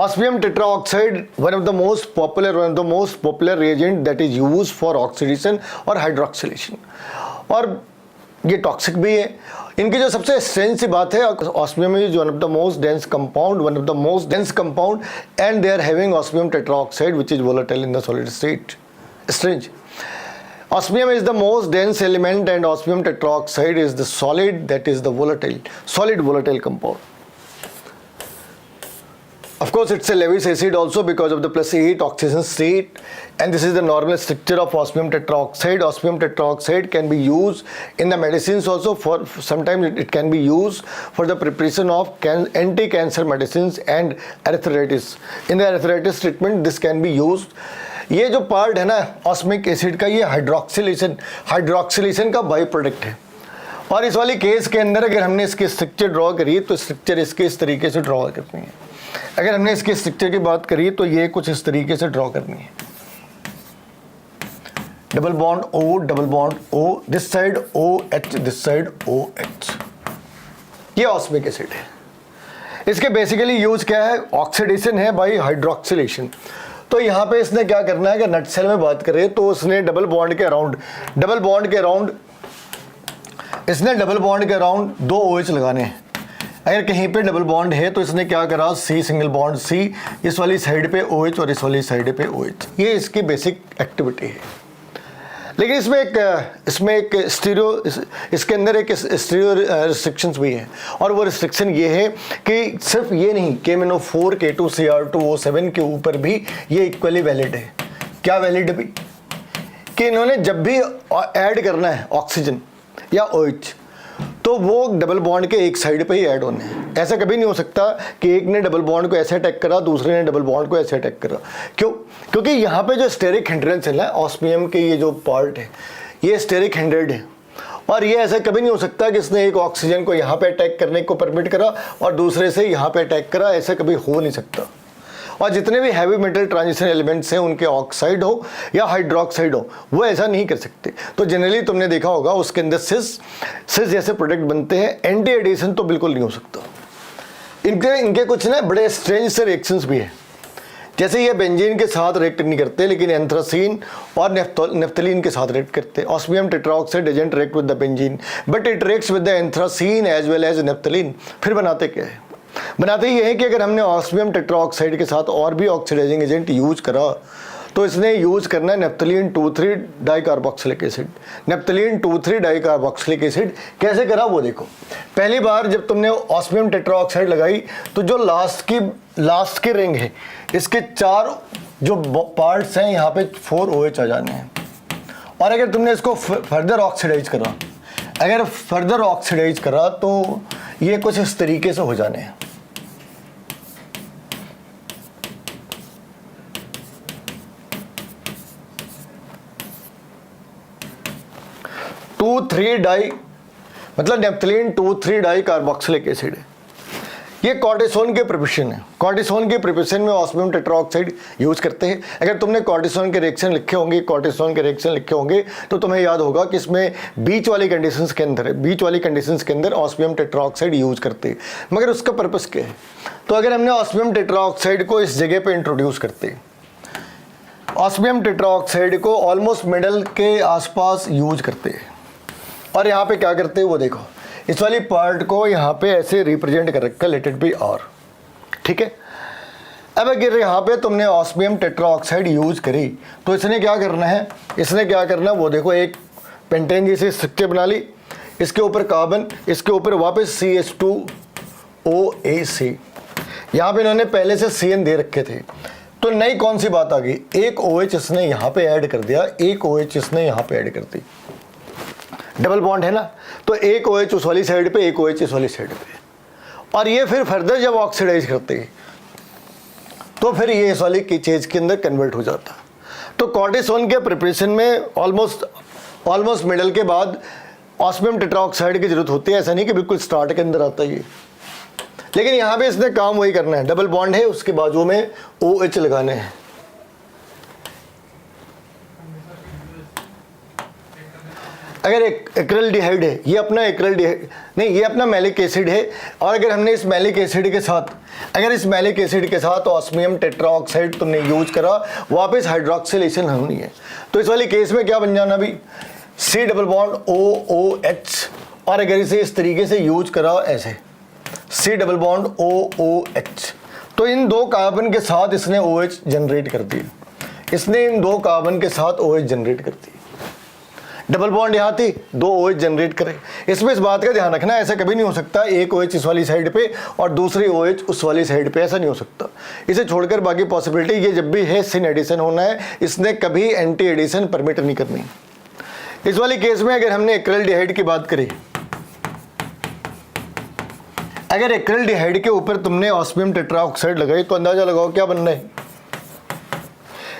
Osmium tetraoxide, one of the most popular reagent that is used for oxidation और hydroxylation, और ये toxic भी है। इनकी जो सबसे स्ट्रेंज सी बात है, osmium is one of the most dense compound and they are having osmium tetroxide which is volatile in the solid state. Strange. Osmium is the most dense element and osmium tetroxide is the solid, that is the solid volatile compound. Of course, it's a Lewis acid also because of the +8 oxidation state, and this is the normal structure of osmium tetroxide. Osmium tetroxide can be used in the medicines also. For sometimes it can be used for the preparation of anti-cancer medicines and arthritis. In the arthritis treatment, this can be used. ये जो part है ना ऑस्मिक acid का, ये hydroxylation का by product है। और इस वाली केस के अंदर अगर हमने इसकी स्ट्रक्चर ड्रॉ करी तो स्ट्रक्चर इसके इस तरीके से ड्रॉ करनी है। अगर हमने इसके स्ट्रक्चर की बात करी तो ये कुछ इस तरीके से ड्रॉ करनी है। Double bond O, this side OH, this side OH। ये ऑस्मिक एसिड है। इसके बेसिकली यूज क्या है? ऑक्सीडेशन है बाई हाइड्रोक्सिलेशन। तो यहाँ पे इसने क्या करना है कि नट सेल में बात करें तो उसने डबल बॉन्ड के अराउंड दो OH लगाने हैं। अगर कहीं पे डबल बॉन्ड है तो इसने क्या करा, C सिंगल बॉन्ड C, इस वाली साइड पे OH और इस वाली साइड पे OH। ये इसकी बेसिक एक्टिविटी है। लेकिन इसमें एक स्टीरियो, इसके अंदर एक स्टीरियो रिस्ट्रिक्शंस भी है, और वो रिस्ट्रिक्शन ये है कि सिर्फ ये नहीं, KMnO4 K2Cr2O7 के ऊपर भी ये इक्वली वैलिड है। क्या वैलिड है भी? कि इन्होंने जब भी ऐड करना है ऑक्सीजन या OH तो वो डबल बॉन्ड के एक साइड पे ही ऐड होने हैं। ऐसा कभी नहीं हो सकता कि एक ने डबल बॉन्ड को ऐसे अटैक करा, दूसरे ने डबल बॉन्ड को ऐसे अटैक करा। क्यों? क्योंकि यहाँ पे जो स्टेरिक हिंड्रेंस है ना, ऑस्मियम के ये जो पार्ट है ये स्टेरिक हिंड्रेड है, और ये ऐसा कभी नहीं हो सकता कि इसने एक ऑक्सीजन को यहाँ पे अटैक करने को परमिट करा और दूसरे से यहाँ पे अटैक करा। ऐसा कभी हो नहीं सकता। और जितने भी हैवी मेटल ट्रांजिशन एलिमेंट्स हैं, उनके ऑक्साइड हो या हाइड्रोक्साइड हो, वो ऐसा नहीं कर सकते। तो जनरली तुमने देखा होगा उसके अंदर सिस जैसे प्रोडक्ट बनते हैं। एंटी एडिशन तो बिल्कुल नहीं हो सकता। इनके कुछ ना बड़े स्ट्रेंज से रिएक्शंस भी हैं। जैसे ये बेंजीन के साथ रिएक्ट नहीं करते, लेकिन एंथ्रासीन और नेफ्थलीन के साथ रिएक्ट करते हैं। Osmium tetroxide doesn't react with the benzene but it reacts with the anthracene as well as naphthalene. फिर बनाते क्या है? बनाते ये है कि अगर हमने ऑस्मियम टेट्राऑक्साइड के साथ और भी ऑक्सीडाइजिंग एजेंट यूज करा तो इसने यूज करना है naphthalene 2,3 dicarboxylic acid. Naphthalene 2,3 dicarboxylic acid कैसे करा वो देखो। पहली बार जब तुमने ऑस्मियम टेट्राऑक्साइड लगाई तो जो लास्ट की रिंग है, इसके 4 जो पार्ट्स हैं यहाँ पे 4 OH आ जाने हैं। और अगर तुमने इसको फर्दर ऑक्सीडाइज करा तो ये कुछ इस तरीके से हो जाने हैं। मतलब नेफ्थलीन 2,3 डाइकार्बोक्सिलिक एसिड है। ये कॉर्टिसोन के प्रिपरेशन है। कॉर्टिसोन के प्रिपरेशन में ऑस्मियम टेट्राऑक्साइड यूज करते हैं। अगर तुमने कॉर्टिसोन के रिएक्शन लिखे होंगे तो तुम्हें याद होगा कि इसमें बीच वाली कंडीशंस के अंदर ऑस्मियम टेट्राऑक्साइड यूज करते हैं। मगर उसका पर्पस क्या है? तो अगर हमने ऑस्मियम टेट्राऑक्साइड को इस जगह पे इंट्रोड्यूस करते हैं, ऑस्मियम टेट्राऑक्साइड को ऑलमोस्ट मिडल के आसपास यूज करते हैं, और यहाँ पे क्या करते हैं वो देखो। इस वाली पार्ट को यहाँ पे ऐसे रिप्रेजेंट कर रखा, लेट इट बी R, ठीक है। अब अगर यहाँ पे तुमने ऑस्मियम टेट्राऑक्साइड यूज करी तो इसने क्या करना है वो देखो। एक पेंटेन जैसी स्ट्रक्चर बना ली, इसके ऊपर कार्बन, इसके ऊपर वापस CH2OAC। यहाँ पे इन्होंने पहले से CN दे रखे थे। तो नई कौन सी बात आ गई? एक OH इसने यहाँ पे ऐड कर दिया, एक OH इसने यहाँ पे ऐड कर दी। डबल बॉन्ड है ना, तो एक OH उस वाली साइड पे, एक OH इस वाली साइड पे। और ये फिर फर्दर जब ऑक्सीडाइज करते हैं तो फिर ये इस वाली की चीज के अंदर कन्वर्ट हो जाता। तो कॉर्टिसोन के प्रिपरेशन में ऑलमोस्ट मिडल के बाद ऑस्मियम टेट्राऑक्साइड की जरूरत होती है। ऐसा नहीं कि बिल्कुल स्टार्ट के अंदर आता है ये, लेकिन यहाँ पे इसने काम वही करना है। डबल बॉन्ड है, उसके बाजू में OH लगाने हैं। अगर एक एक्रिल्डिहाइड है, ये अपना एक्रिल्डिहाइड नहीं, ये अपना मैलिक एसिड है, और अगर हमने इस मैलिक एसिड के साथ, अगर इस मैलिक एसिड के साथ ऑस्मियम टेट्राऑक्साइड तुमने यूज करा, वापस हाइड्रोक्सिलेशन होनी है, तो इस वाली केस में क्या बन जाना भी, C डबल बॉन्ड OOH, और अगर इसे इस तरीके से यूज करा ऐसे C डबल बॉन्ड OOH, तो इन दो कार्बन के साथ इसने OH जनरेट कर दिया, इसने इन दो कार्बन के साथ OH जनरेट कर दी, डबल बॉन्ड यहाँ थी, दो OH जनरेट करे। इसमें इस बात का ध्यान रखना, ऐसा कभी नहीं हो सकता एक OH इस वाली साइड पे और दूसरी OH उस वाली साइड पे, ऐसा नहीं हो सकता। इसे छोड़कर बाकी पॉसिबिलिटी, ये जब भी है सिन एडिशन होना है, इसने कभी एंटी एडिशन परमिट नहीं करनी। इस वाली केस में अगर हमने एक्रिल्डिहाइड की बात करी, अगर एक्रिल्डिहाइड के ऊपर तुमने ऑस्मियम टेट्राऑक्साइड लगाई, तो अंदाजा लगाओ क्या बनना है।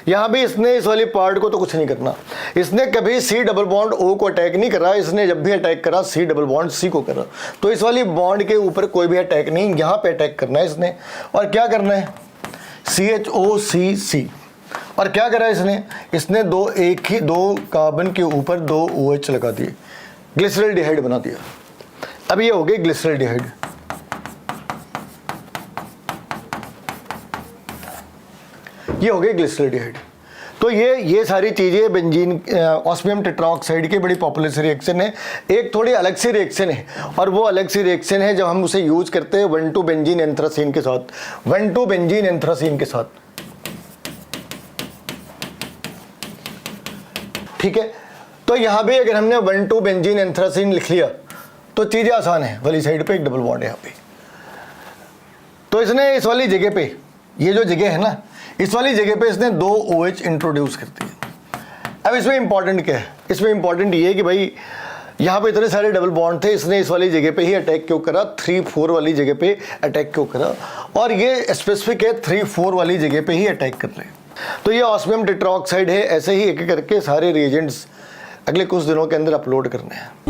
यहां भी इसने इस वाली पार्ट को तो कुछ नहीं करना, इसने कभी C डबल बॉन्ड O को अटैक नहीं करा, इसने जब भी अटैक करा C डबल बॉन्ड C को करा। तो इस वाली बॉन्ड के ऊपर कोई भी अटैक नहीं, यहां पे अटैक करना है इसने, और क्या करना है, CHOCC, और क्या करा इसने दो कार्बन के ऊपर दो OH लगा दिए, ग्लिसरल्डिहाइड बना दिया। अब ये हो गई ग्लिसरल्डिहाइड, ये हो गई ग्लिसरल्डिहाइड। तो ये सारी चीज़ें बेंजीन ऑस्मियम टेट्राऑक्साइड की बड़ी पॉपुलर सी रिएक्शन है। एक थोड़ी अलग सी रिएक्शन है, और वो अलग सी रिएक्शन है जब हम उसे यूज करते हैं 1,2 बेंजीन एंथ्रासीन के साथ, 1,2 बेंजीन एंथ्रासीन के साथ, ठीक है। तो यहाँ भी अगर हमने 1,2 बेंजीन एंथ्रासीन लिख लिया तो चीज़ें आसान है, वाली साइड पे एक डबल बॉन्ड है यहाँ पे। तो इसने इस वाली जगह पे, ये जो जगह है ना, इस वाली जगह पे इसने दो OH इंट्रोड्यूस कर दिए। अब इसमें इंपॉर्टेंट क्या है, इसमें इंपॉर्टेंट ये है कि भाई यहाँ पे इतने सारे डबल बॉन्ड थे, इसने इस वाली जगह पे ही अटैक क्यों करा, 3-4 वाली जगह पे अटैक क्यों करा, और ये स्पेसिफिक है 3-4 वाली जगह पे ही अटैक कर रहे हैं। तो ये ऑस्मियम टेट्राऑक्साइड है। ऐसे ही एक एक करके सारे रिएजेंट्स अगले कुछ दिनों के अंदर अपलोड करने हैं।